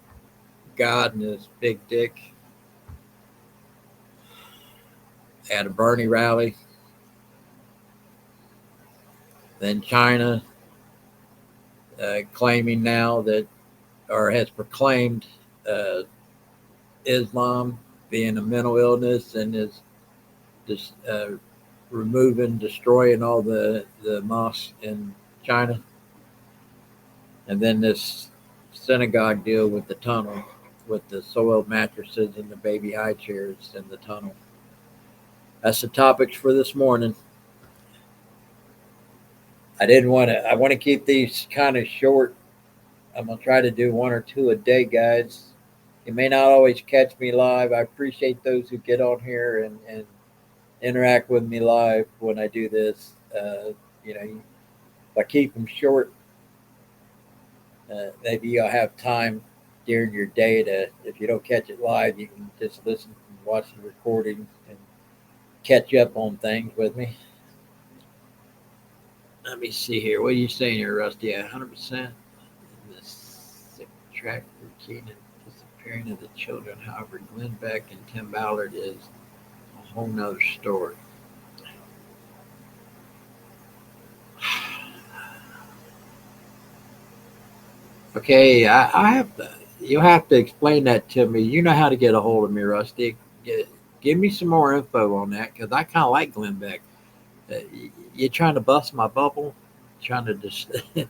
God and his big dick at a Bernie rally. Then China claiming now that, or has proclaimed Islam being a mental illness and is just removing, destroying all the mosques in China. And then this Synagogue deal with the tunnel, with the soiled mattresses and the baby high chairs in the tunnel. That's the topics for this morning. I want to keep these kind of short. I'm going to try to do one or two a day, guys. You may not always catch me live. I appreciate those who get on here and interact with me live when I do this. If I keep them short, maybe you'll have time during your day to, if you don't catch it live, you can just listen and watch the recording and catch up on things with me. Let me see here. What are you saying here, Rusty? 100%. The sick track routine and disappearing of the children. However, Glenn Beck and Tim Ballard is a whole nother story. Okay, I have to. You'll have to explain that to me. You know how to get a hold of me, Rusty. Give me some more info on that because I kind of like Glenn Beck. You're trying to bust my bubble, trying to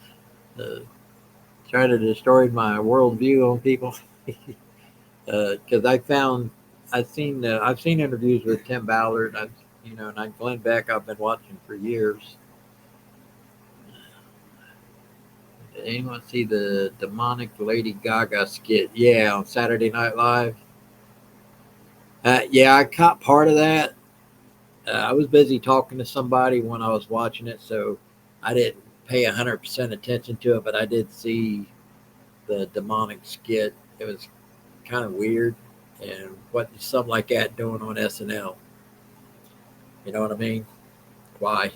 trying to destroy my worldview on people. Because I've seen interviews with Tim Ballard. And Glenn Beck I've been watching for years. Did anyone see the demonic Lady Gaga skit? Yeah, on Saturday Night Live. Yeah, I caught part of that. I was busy talking to somebody when I was watching it, so I didn't pay 100% attention to it, but I did see the demonic skit. It was kind of weird, and what is something like that doing on SNL? You know what I mean? Why?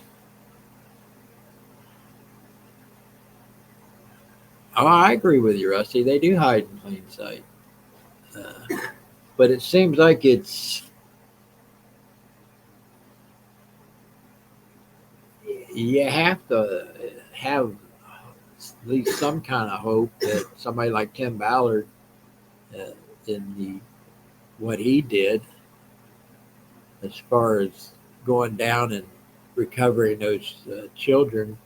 Oh, I agree with you, Rusty. They do hide in plain sight. But it seems like you have to have at least some kind of hope that somebody like Tim Ballard, uh, in what he did, as far as going down and recovering those children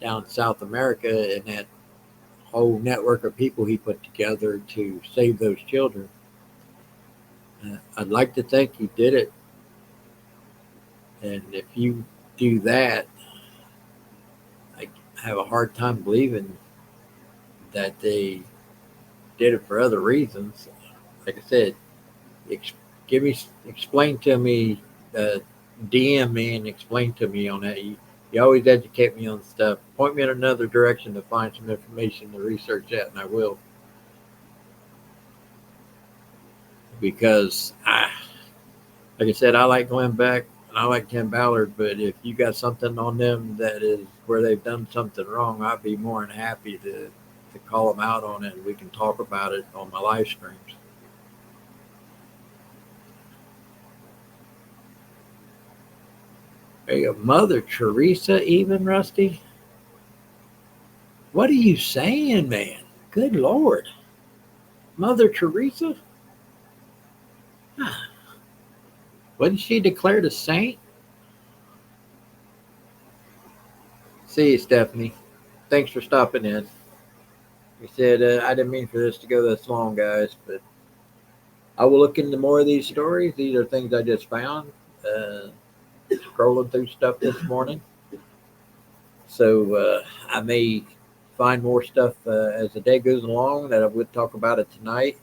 down in South America and that whole network of people he put together to save those children. I'd like to think he did it. And if you do that, I have a hard time believing that they did it for other reasons. Like I said, explain to me, DM me and explain to me on that. You always educate me on stuff. Point me in another direction to find some information to research that, and I will. Because like I said, I like Glenn Beck and I like Tim Ballard, but if you got something on them that is where they've done something wrong, I'd be more than happy to call them out on it, and we can talk about it on my live streams. There you go. Mother Teresa, even, Rusty? What are you saying, man? Good Lord. Mother Teresa? Wasn't she declared a saint? See you, Stephanie. Thanks for stopping in. You said, I didn't mean for this to go this long, guys, but I will look into more of these stories. These are things I just found uh, scrolling through stuff this morning. So I may find more stuff as the day goes along that I would talk about it tonight.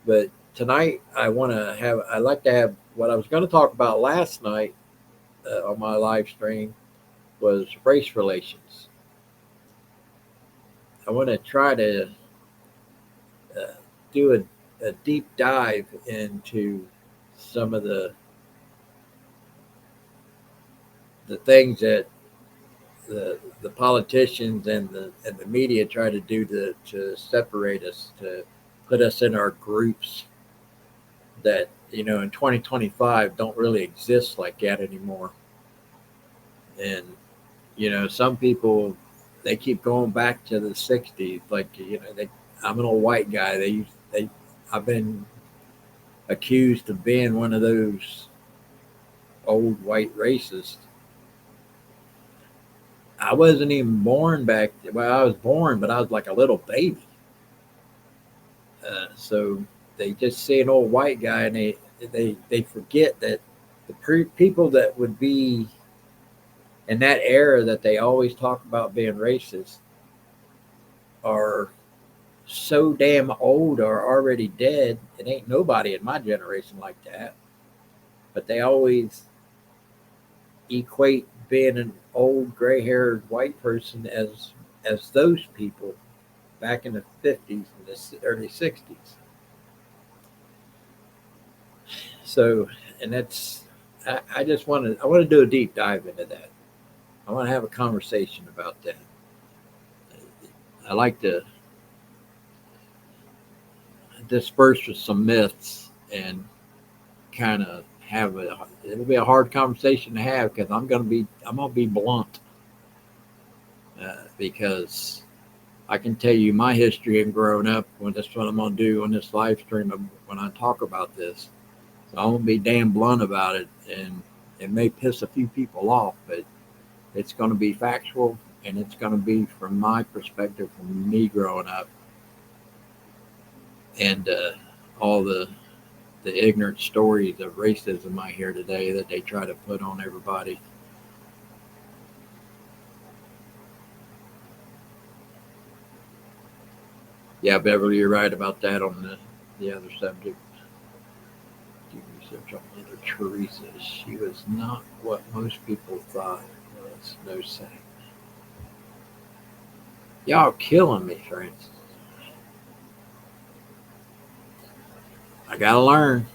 But tonight I like to have what I was going to talk about last night on my live stream was race relations. I want to try to uh, do a deep dive into some of the things that the politicians and the media try to do to separate us, to put us in our groups that in 2025 don't really exist like that anymore. And some people, they keep going back to the 60s, like I'm an old white guy. They I've been accused of being one of those old white racists. I wasn't even born back. Well, I was born, but I was like a little baby. So they just see an old white guy, and they forget that people that would be in that era that they always talk about being racist are so damn old or already dead. It ain't nobody in my generation like that. But they always equate being an old gray-haired white person as those people back in the 50s and the early 60s. So, and that's I just want to do a deep dive into that. I want to have a conversation about that. I like to disperse with some myths and kind of it'll be a hard conversation to have because I'm gonna be blunt because I can tell you my history and growing up. When that's what I'm gonna do on this live stream when I talk about this. So I'm gonna be damn blunt about it, and it may piss a few people off, but it's gonna be factual, and it's gonna be from my perspective, from me growing up, and all the ignorant stories of racism I hear today that they try to put on everybody. Yeah, Beverly, you're right about that on the other subject. Do research on Mother Teresa. She was not what most people thought was. No saying. Y'all killing me, Francis. I gotta learn.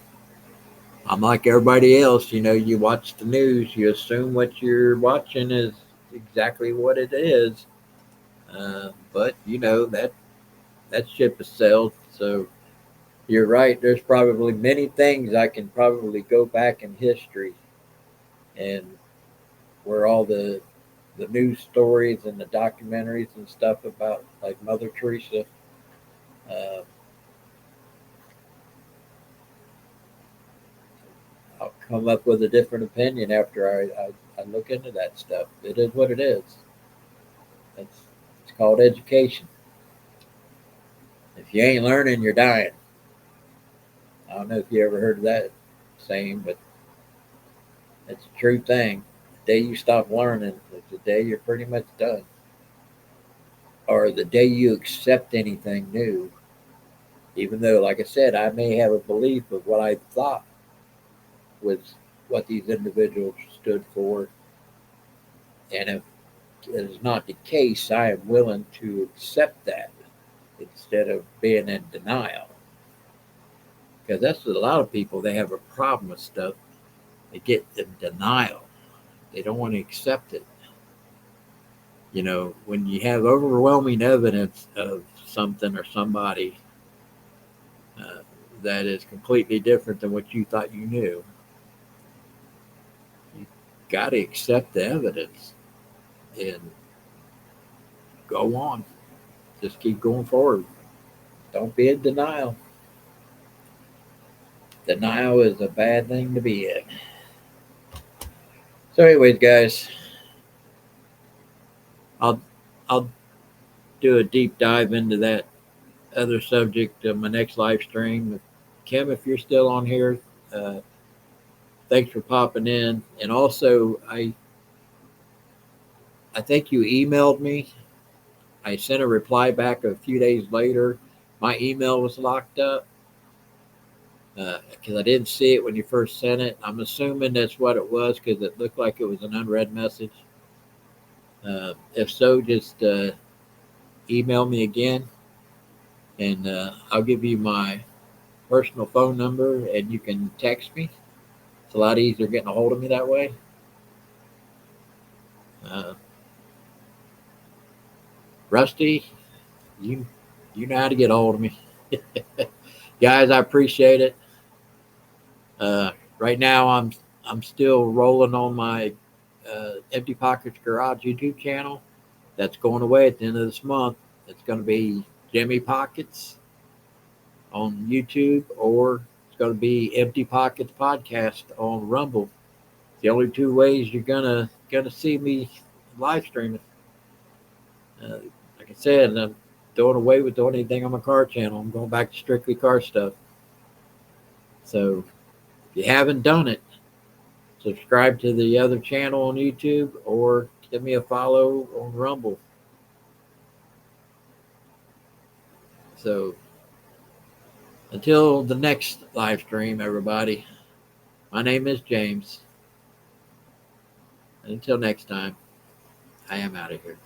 I'm like everybody else. You watch the news, you assume what you're watching is exactly what it is. But that ship has sailed. So you're right. There's probably many things I can probably go back in history and where all the news stories and the documentaries and stuff about like Mother Teresa. Uh, I'll come up with a different opinion after I look into that stuff. It is what it is. It's called education. If you ain't learning, you're dying. I don't know if you ever heard of that saying, but it's a true thing. The day you stop learning is the day you're pretty much done. Or the day you accept anything new, even though, like I said, I may have a belief of what I thought was what these individuals stood for. And if it is not the case, I am willing to accept that instead of being in denial. Because that's what a lot of people, they have a problem with stuff. They get in denial. They don't want to accept it. When you have overwhelming evidence of something or somebody uh, that is completely different than what you thought you knew, you got to accept the evidence and go on. Just keep going forward. Don't be in denial. Denial is a bad thing to be in. So, anyways, guys, I'll I'll do a deep dive into that other subject of my next live stream. Kim, if you're still on here, thanks for popping in. And also, I think you emailed me. I sent a reply back a few days later. My email was locked up because I didn't see it when you first sent it. I'm assuming that's what it was because it looked like it was an unread message. If so, just email me again, and I'll give you my personal phone number, and you can text me. It's a lot easier getting a hold of me that way. Uh, Rusty, you you know how to get a hold of me. Guys, I appreciate it. Right now, I'm still rolling on my Empty Pockets Garage YouTube channel. That's going away at the end of this month. It's going to be Jimmy Pockets on YouTube, or it's going to be Empty Pockets Podcast on Rumble. The only two ways you're gonna see me live streaming. Uh, like I said, I'm doing away with doing anything on my car channel. I'm going back to strictly car stuff. So if you haven't done it, subscribe to the other channel on YouTube or give me a follow on Rumble. So until the next live stream, everybody, my name is James. And until next time, I am out of here.